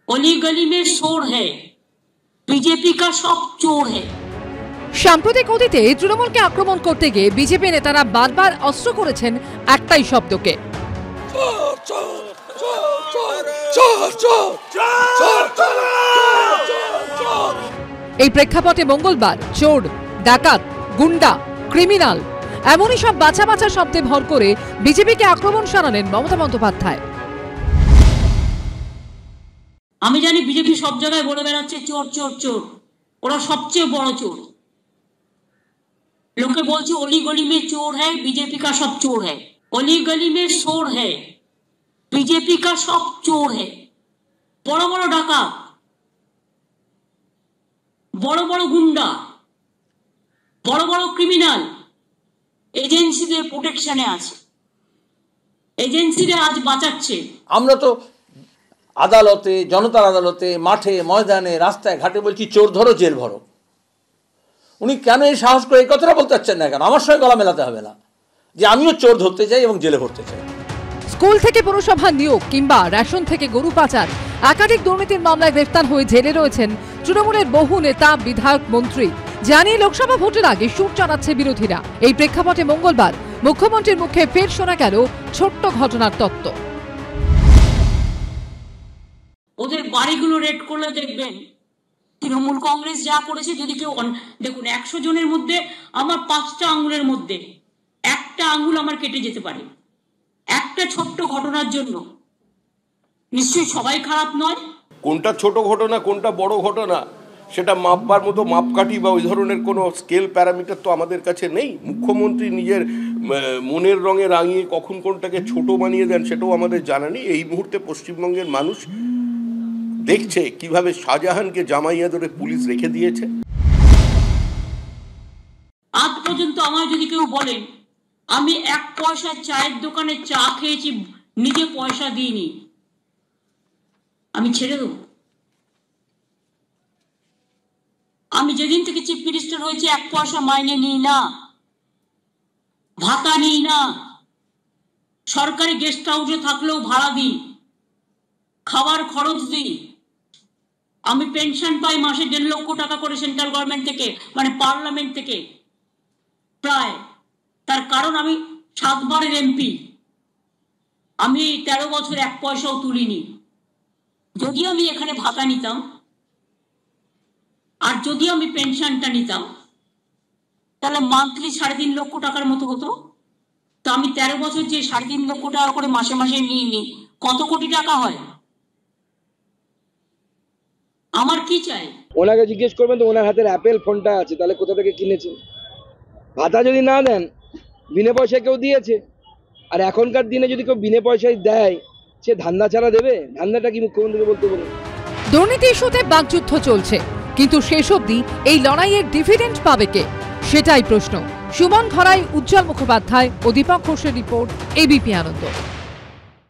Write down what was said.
गली गली में शोर है, बीजेपी का सब चोर है। সাম্প্রতিক অতীতে তৃণমূলকে আক্রমণ করতে গিয়ে বিজেপি নেতারা বারবার অস্ত্র করেছেন একটাই শব্দকে, এই প্রেক্ষাপটে মঙ্গলবার চোর, ডাকাত, গুন্ডা, ক্রিমিনাল এমনই সব বাছা বাছা শব্দে ভর করে বিজেপিকে আক্রমণ শানালেন মমতা বন্দ্যোপাধ্যায়। আমি জানি বিজেপি সব জায়গায় বলে বেড়াচ্ছে চোর চোর চোর, ওরা সবচেয়ে বড় চোর। लोग बोलते ओली गली में चोर है, बीजेपी का सब चोर है। ओली गली में शोर है, बीजेपी का सब चोर है। बड़ बड़ डाका, बड़ बड़ गुंडा, बड़ बड़ क्रिमिनाल एजेंसीদের প্রোটেকশনে আছে, এজেন্সিরা আজ বাঁচাচ্ছে। আমরা তো আদালতে, জনতার আদালতে, মাঠে ময়দানে, রাস্তায় ঘাটে বলছি চোর ধরো, জেল ভরো। উনি কেন এই সাহস করে এই কথাটা বলতে চাচ্ছেন না? কেন আমার সঙ্গে গলা মেলাতে হবে না যে আমিও চোর ধরতে চাই এবং জেলে ভরতে চাই? স্কুল থেকে পুরসভা নিয়োগ কিংবা রেশন থেকে গরু পাচার, একাধিক দুর্নীতির মামলায় গ্রেফতার হয়ে জেলে রয়েছেন তৃণমূলের বহু নেতা, বিধায়ক, মন্ত্রী। জানিয়ে লোকসভা ভোটের আগে সুর চড়াচ্ছে বিরোধীরা। এই প্রেক্ষাপটে মঙ্গলবার মুখ্যমন্ত্রীর মুখে ফের শোনা গেল ছোট্ট ঘটনার তত্ত্ব। ওদের বাড়িগুলো রেড করলে দেখবেন তৃণমূল কংগ্রেস যা করেছে। যদি কেউ দেখুন 100 জনের মধ্যে আমার 5টা আঙ্গুলের মধ্যে একটা আঙ্গুল আমার কেটে যেতে পারে একটা ছোট্ট ঘটনার জন্য। নিশ্চয়ই সবাই খারাপ নয়। কোনটা ছোট ঘটনা কোনটা বড় ঘটনা সেটা মাপবার মতো মাপকাঠি বা ওই ধরনের কোনো স্কেল প্যারামিটার তো আমাদের কাছে নেই। মুখ্যমন্ত্রী নিজের মনের রঙে রাঙিয়ে কখন কোনটাকে ছোট বানিয়ে দেন সেটাও আমাদের জানা নেই। এই মুহূর্তে পশ্চিমবঙ্গের মানুষ দেখছে কিভাবে শাহজাহানকে জামাইয়া ধরে পুলিশ রেখে দিয়েছে। আজ পর্যন্ত আমার যদি কেউ বলেন আমি 1 পয়সা চায়ের দোকানে চা খেয়েছি, নিজে পয়সা দিইনি, আমি ছেড়ে দেব। আমি যেদিন থেকে চিফ মিনিস্টার হয়েছে 1 পয়সা মাইনে নিই না, ভাতা নিই না, সরকারি গেস্ট হাউসে থাকলেও ভাড়া দিই, খাবার খরচ দিই। আমি পেনশন পাই মাসে 1.5 লক্ষ টাকা করে সেন্ট্রাল গভর্নমেন্ট থেকে, মানে পার্লামেন্ট থেকে প্রায়। তার কারণ আমি 7 বারের এমপি। আমি 13 বছর 1 পয়সাও তুলিনি। যদি আমি এখানে ভাতা নিতাম আর যদি আমি পেনশনটা নিতাম তাহলে মান্থলি 3.5 লক্ষ টাকার মতো হতো। তো আমি 13 বছর যে 3.5 লক্ষ টাকা করে মাসে মাসে নিইনি, কত কোটি টাকা হয়? আমার কি চাই? ওনাকে জিজ্ঞেস করবেন তো ওনার হাতের অ্যাপেল ফোনটা আছে, তাহলে কোথা থেকে কিনেছেন? ভাতা যদি না দেন, বিনা পয়সায় কেউ দিয়েছে। আর এখনকার দিনে যদি কেউ বিনা পয়সায় দেয়, সে ধান্দা ছাড়া দেবে? ধান্দাটা কি মুখ্যমন্ত্রীকে বলতে বলুন? দুর্নীতি ইস্যুতে বাকযুদ্ধ চলছে, কিন্তু শেষ অবধি এই লড়াইয়ের ডিভিডেন্ড পাবে কে, সেটাই প্রশ্ন। সুমন খরাই, উজ্জ্বল মুখোপাধ্যায় ও দীপক ঘোষের রিপোর্ট, এবিপি আনন্দ।